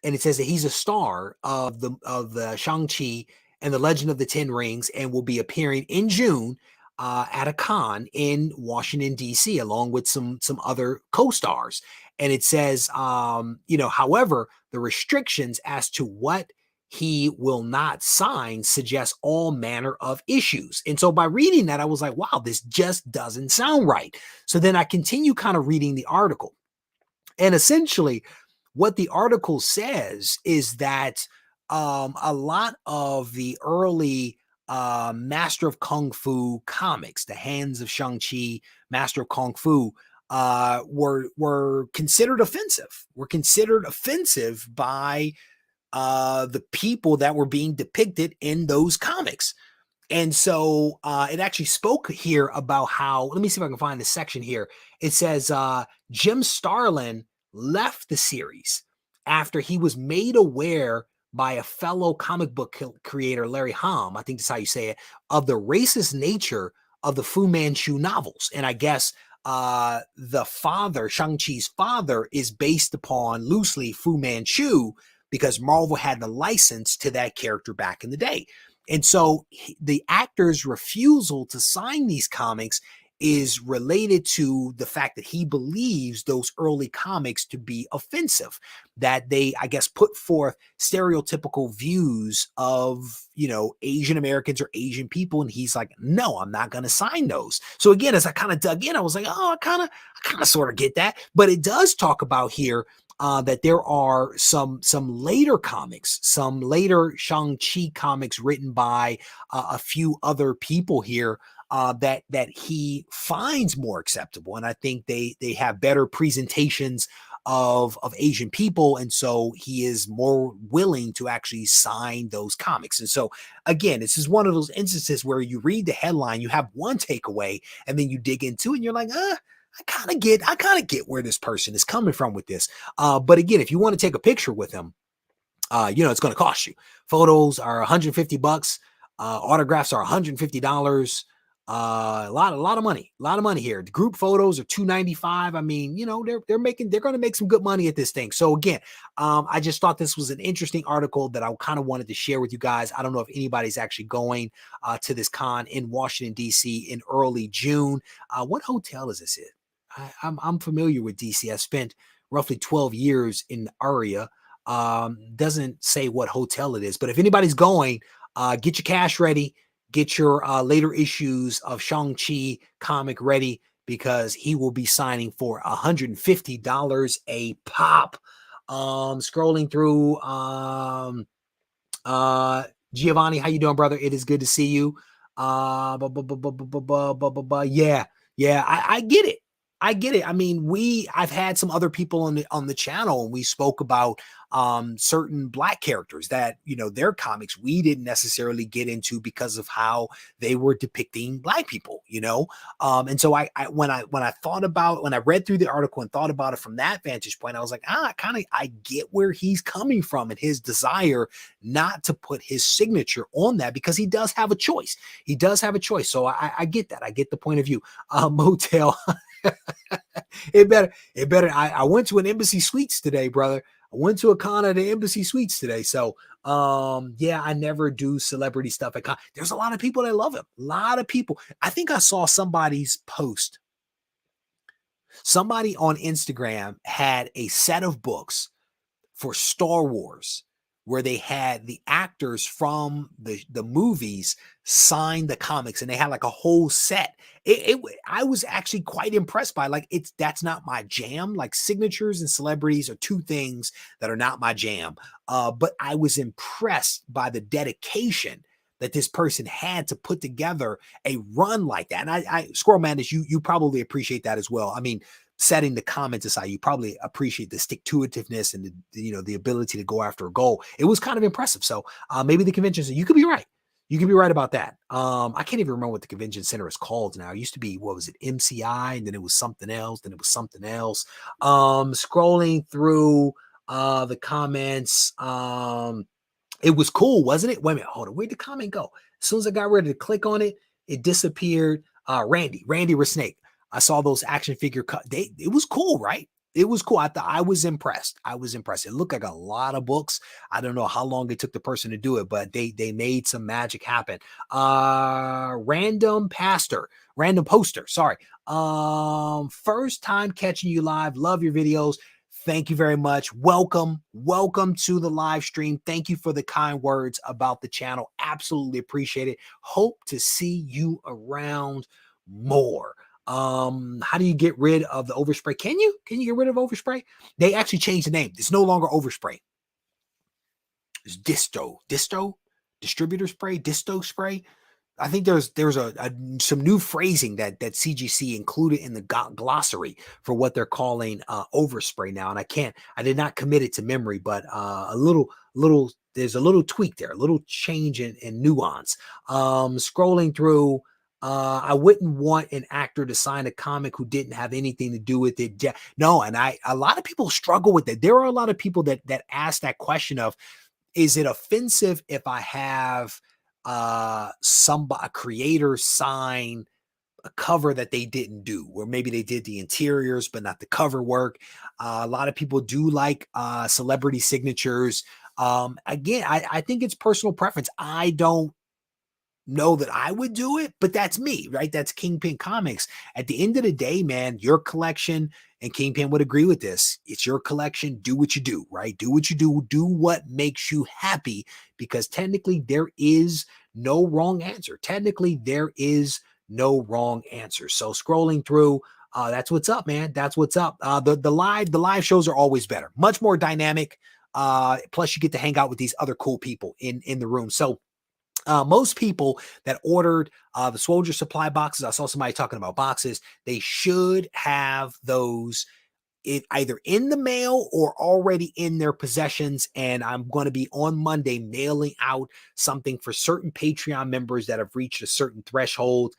And it says that he's a star of the Shang-Chi and the Legend of the Ten Rings, and will be appearing in June at a con in Washington, D.C., along with some other co-stars. And it says, however, the restrictions as to what he will not sign suggest all manner of issues. And so by reading that, I was like, wow, this just doesn't sound right. So then I continue kind of reading the article. And essentially, what the article says is that a lot of the early Master of Kung Fu comics, the Hands of Shang-Chi, Master of Kung Fu, were considered offensive. Were considered offensive by the people that were being depicted in those comics. And so it actually spoke here about how, let me see if I can find this section here. It says Jim Starlin left the series after he was made aware by a fellow comic book creator, Larry Hama, I think that's how you say it, of the racist nature of the Fu Manchu novels. And I guess the father, Shang-Chi's father, is based upon loosely Fu Manchu because Marvel had the license to that character back in the day. And so the actor's refusal to sign these comics is related to the fact that he believes those early comics to be offensive, that they, I guess, put forth stereotypical views of, Asian Americans or Asian people. And he's like, no, I'm not going to sign those. So again, as I kind of dug in, I was like, oh, I kind of sort of get that. But it does talk about here that there are some later comics, some later Shang-Chi comics written by a few other people here that he finds more acceptable. And I think they have better presentations of Asian people. And so he is more willing to actually sign those comics. And so again, this is one of those instances where you read the headline, you have one takeaway, and then you dig into it and you're like, I kind of get where this person is coming from with this. But again, if you want to take a picture with him, it's going to cost you. Photos are $150. Autographs are $150. A lot of money here. The group photos are $295. I mean, they're going to make some good money at this thing. So again, I just thought this was an interesting article that I kind of wanted to share with you guys. I don't know if anybody's actually going to this con in Washington, D.C. in early June. What hotel is this in? I'm familiar with DC. I spent roughly 12 years in the area. Doesn't say what hotel it is, but if anybody's going, get your cash ready, get your later issues of Shang-Chi comic ready, because he will be signing for $150 a pop. Scrolling through, Giovanni, how you doing, brother? It is good to see you. Yeah, I get it. I get it. I mean, I've had some other people on the channel, and we spoke about certain Black characters that, their comics we didn't necessarily get into because of how they were depicting Black people, and so when I read through the article and thought about it from that vantage point, I was like, I get where he's coming from and his desire not to put his signature on that, because he does have a choice. So I get that. I get the point of view. Motel. It better. I went to an Embassy Suites today, brother. I went to a con at the Embassy Suites today. So, yeah, I never do celebrity stuff at con. There's a lot of people that love him. A lot of people. I think I saw somebody's post. Somebody on Instagram had a set of books for Star Wars where they had the actors from the movies sign the comics, and they had like a whole set. I was actually quite impressed by, that's not my jam. Like, signatures and celebrities are two things that are not my jam. But I was impressed by the dedication that this person had to put together a run like that. And I Squirrel Madness, you probably appreciate that as well. I mean, setting the comments aside, you probably appreciate the stick-to-itiveness and the ability to go after a goal. It was kind of impressive. So maybe the convention, you could be right. You could be right about that. I can't even remember what the convention center is called now. It used to be, what was it, MCI, and then it was something else. Scrolling through the comments. It was cool, wasn't it? Wait a minute, hold on. Where'd the comment go? As soon as I got ready to click on it, it disappeared. Randy Resnake. I saw those action figure cut. It was cool, right? It was cool. I was impressed. I was impressed. It looked like a lot of books. I don't know how long it took the person to do it, but they made some magic happen. Random poster. Sorry. First time catching you live. Love your videos. Thank you very much. Welcome to the live stream. Thank you for the kind words about the channel. Absolutely appreciate it. Hope to see you around more. How do you get rid of the overspray? Can you get rid of overspray? They actually changed the name. It's no longer overspray. It's distributor spray. I think there's some new phrasing that CGC included in the glossary for what they're calling overspray now, and I did not commit it to memory, but there's a little tweak there, a little change in nuance. Scrolling through, I wouldn't want an actor to sign a comic who didn't have anything to do with it. No, and a lot of people struggle with it. There are a lot of people that ask that question of, is it offensive if I have a creator sign a cover that they didn't do, where maybe they did the interiors but not the cover work? A lot of people do like celebrity signatures. Again, I think it's personal preference. I don't know that I would do it, but that's me, right? That's Kingpin Comics. At the end of the day, man, your collection, and Kingpin would agree with this, it's your collection. Do what you do, right? Do what you do. Do what makes you happy, because technically there is no wrong answer. Technically there is no wrong answer. So scrolling through, that's what's up, man. That's what's up. The live shows are always better, much more dynamic. Plus you get to hang out with these other cool people in the room. So most people that ordered the Swoldier supply boxes, I saw somebody talking about boxes, they should have those either in the mail or already in their possessions. And I'm going to be on Monday mailing out something for certain Patreon members that have reached a certain threshold.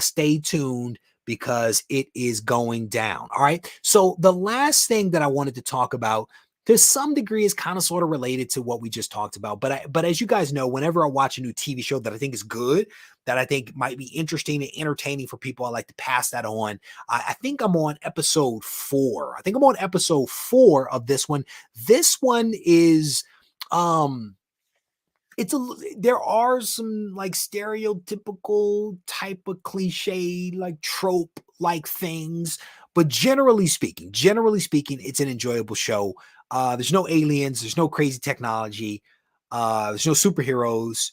Stay tuned, because it is going down. All right. So the last thing that I wanted to talk about, to some degree, is kind of sort of related to what we just talked about. But as you guys know, whenever I watch a new TV show that I think is good, that I think might be interesting and entertaining for people, I like to pass that on. I think I'm on episode 4. I think I'm on episode 4 of this one. This one is, there are some like stereotypical type of cliche, like trope like things, but generally speaking, it's an enjoyable show. There's no aliens, there's no crazy technology, there's no superheroes.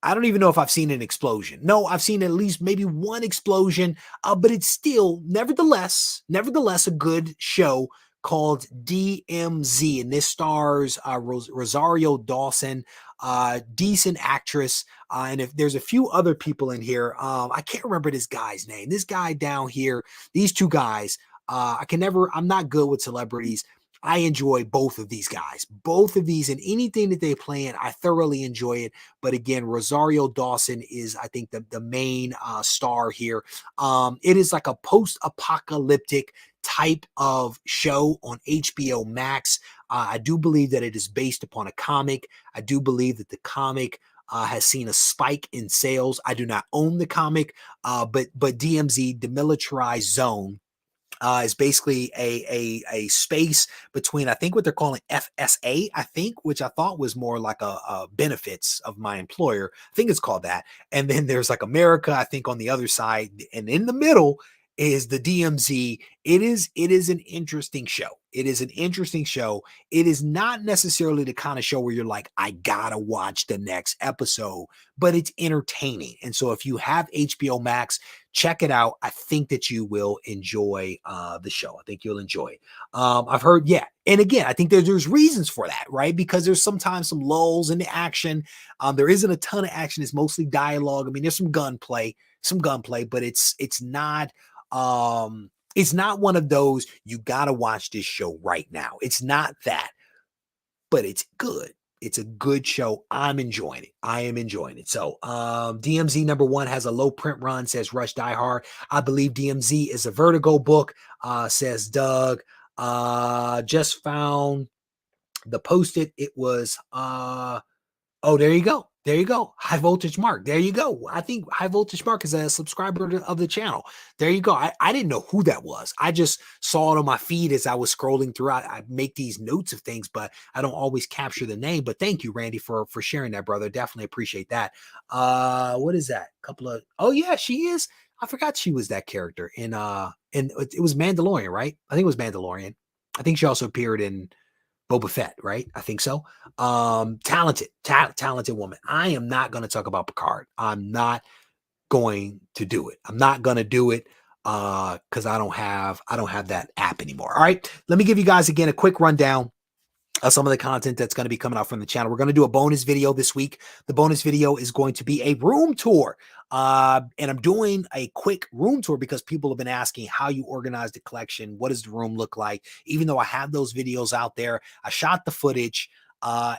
I don't even know if I've seen an explosion. No, I've seen at least maybe one explosion, but it's still nevertheless a good show called DMZ, and this stars Rosario Dawson, decent actress, and if there's a few other people in here, I can't remember this guy's name. This guy down here, these two guys, I'm not good with celebrities. I enjoy both of these guys, and anything that they play in, I thoroughly enjoy it. But again, Rosario Dawson is, I think, the main star here. It is like a post-apocalyptic type of show on HBO Max. I do believe that it is based upon a comic. I do believe that the comic has seen a spike in sales. I do not own the comic, but DMZ, Demilitarized Zone, is basically a space between, I think, what they're calling FSA, I think, which I thought was more like a benefits of my employer. I think it's called that. And then there's like America, I think, on the other side. And in the middle is the DMZ. It is an interesting show. It is an interesting show. It is not necessarily the kind of show where you're like, I gotta watch the next episode, but it's entertaining. And so if you have HBO Max, check it out. I think that you will enjoy the show. I think you'll enjoy it. I've heard, yeah. And again, I think there's reasons for that, right? Because there's sometimes some lulls in the action. There isn't a ton of action. It's mostly dialogue. I mean, there's some gunplay, but it's not one of those, you got to watch this show right now. It's not that, but it's good. It's a good show. I'm enjoying it. I am enjoying it. So DMZ #1 has a low print run, says Rush Die Hard. I believe DMZ is a Vertigo book, says Doug. Just found the Post-it. It was Oh, there you go. There you go. High Voltage Mark. There you go. I think High Voltage Mark is a subscriber of the channel. There you go. I didn't know who that was. I just saw it on my feed as I was scrolling through. I make these notes of things, but I don't always capture the name. But thank you, Randy, for sharing that, brother. Definitely appreciate that. What is that? Couple of, oh yeah, she is. I forgot she was that character in it was Mandalorian, right? I think it was Mandalorian. I think she also appeared in Boba Fett, right? I think so. Talented woman. I am not going to talk about Picard. I'm not going to do it. I'm not going to do it because I don't have that app anymore. All right. Let me give you guys again a quick rundown some of the content that's going to be coming out from the channel. We're going to do a bonus video this week. The bonus video is going to be a room tour. And I'm doing a quick room tour because people have been asking how you organize the collection. What does the room look like? Even though I have those videos out there, I shot the footage.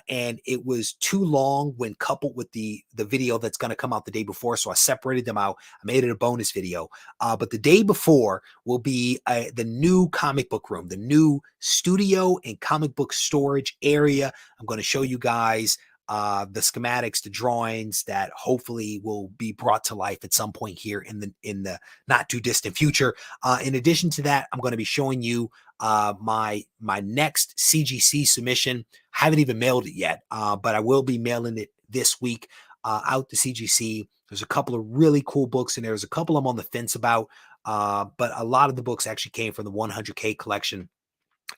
And it was too long when coupled with the video that's going to come out the day before. So I separated them out. I made it a bonus video. But the day before will be the new comic book room, the new studio and comic book storage area. I'm going to show you guys the schematics, the drawings that hopefully will be brought to life at some point here in the not too distant future. In addition to that, I'm going to be showing you my next CGC submission. I haven't even mailed it yet, but I will be mailing it this week out to CGC. There's a couple of really cool books in there. There's a couple I'm on the fence about, but a lot of the books actually came from the 100K collection.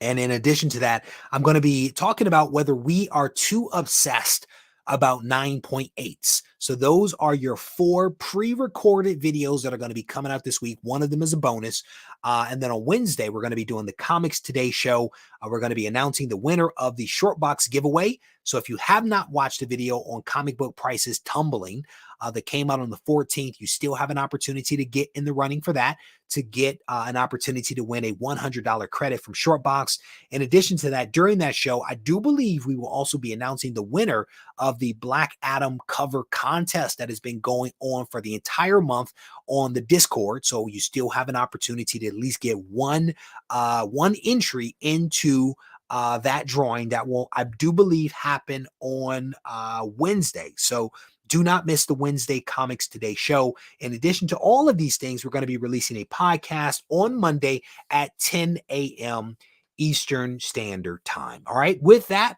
And in addition to that, I'm going to be talking about whether we are too obsessed about 9.8s. So those are your 4 pre-recorded videos that are going to be coming out this week. One of them is a bonus. And then on Wednesday, we're going to be doing the Comics Today show. We're going to be announcing the winner of the short box giveaway. So if you have not watched the video on comic book prices tumbling that came out on the 14th, you still have an opportunity to get in the running for that, to get an opportunity to win a $100 credit from Shortbox. In addition to that, during that show, I do believe we will also be announcing the winner of the Black Adam cover contest that has been going on for the entire month on the Discord. So you still have an opportunity to at least get one entry into that drawing that will, I do believe, happen on Wednesday. So do not miss the Wednesday Comics Today show. In addition to all of these things, we're going to be releasing a podcast on Monday at 10 a.m. Eastern Standard Time. All right. With that,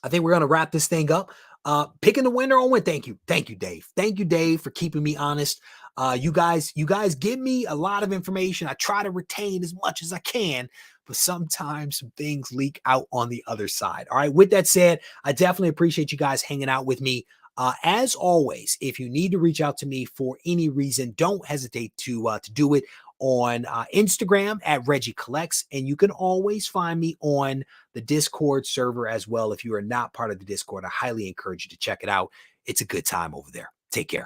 I think we're going to wrap this thing up. Picking the winner on win. Thank you. Thank you, Dave. Thank you, Dave, for keeping me honest. You guys give me a lot of information. I try to retain as much as I can, but sometimes some things leak out on the other side. All right. With that said, I definitely appreciate you guys hanging out with me. As always, if you need to reach out to me for any reason, don't hesitate to do it on Instagram at Regie Collects. And you can always find me on the Discord server as well. If you are not part of the Discord, I highly encourage you to check it out. It's a good time over there. Take care.